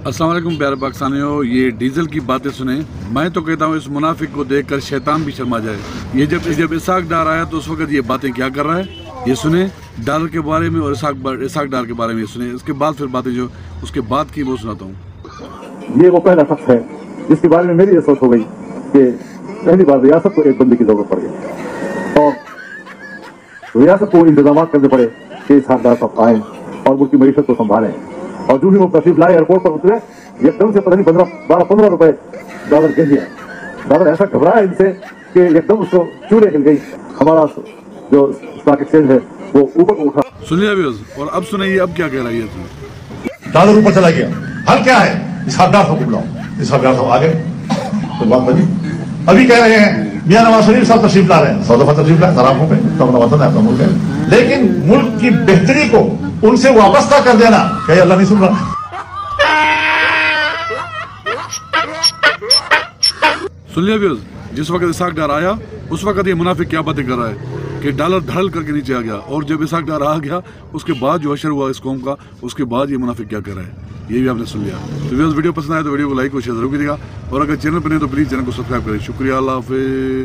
अस्सलाम वालेकुम प्यारे पाकिस्तानियों, ये डीजल की बातें सुने। मैं तो कहता हूँ इस मुनाफिक को देखकर शैतान भी शर्मा जाए। ये जब इसाक डार आया तो उस वक्त ये बातें क्या कर रहा है, ये सुने डॉलर के बारे में और इसाक डार के बारे में ये सुने। इसके बाद फिर बातें जो उसके बाद की वो सुनाता हूँ। ये वो पहला शख्स है जिसके बारे में मेरी ये सोच हो गई कि पहली बार रियासत को एक बंदे की जरूरत पड़ गई और रियासत को इंतजाम करने पड़े कि इसाक डार साहब आए और मुल्क की मईशत को संभालें। और जो भी वो तशरीफ लाए एयरपोर्ट पर उतरे, एकदम से पता नहीं 12-15 रुपए डॉलर गिर गया। डॉलर ऐसा घबराया इनसे कि एकदम उसको चूड़े हिल गई। हमारा जो स्टॉक एक्सचेंज है वो ऊपर को उठा। सुनिए अभी और अब सुनिए अब क्या कह रहा है। डॉलर ऊपर चला गया। हल क्या है? इसाक डार साहब को बुलाओ। इसाक डार साहब आ गए तो बात बनी। अभी कह रहे हैं मियां नवाज शरीफ साहब तशरीफ ला रहे हैं, 100 दफा तशरीफ लाए, खराब हो गए, तो अपना वतन है, अपना मुल्क है, लेकिन मुल्क की बेहतरी को उनसे वापस कर देना कहीं अल्लाह नहीं सुन रहा। सुन लिया व्यूअर्स, जिस वक्त इसाक डार आया उस वक्त ये मुनाफिक क्या बातें कर रहा है कि डॉलर धड़ल करके नीचे आ गया, और जब इसाक डार आ गया उसके बाद जो अशर हुआ इस कौम का, उसके बाद ये मुनाफिक क्या कर रहा है ये भी आपने सुन लिया। तो व्यूअर्स, वीडियो पसंद आए तो वीडियो को लाइक और शेयर जरूर कीजिएगा, और अगर चैनल पर नहीं तो प्लीज़ चैनल को सब्सक्राइब करें। शुक्रिया, अल्लाह हाफिज़।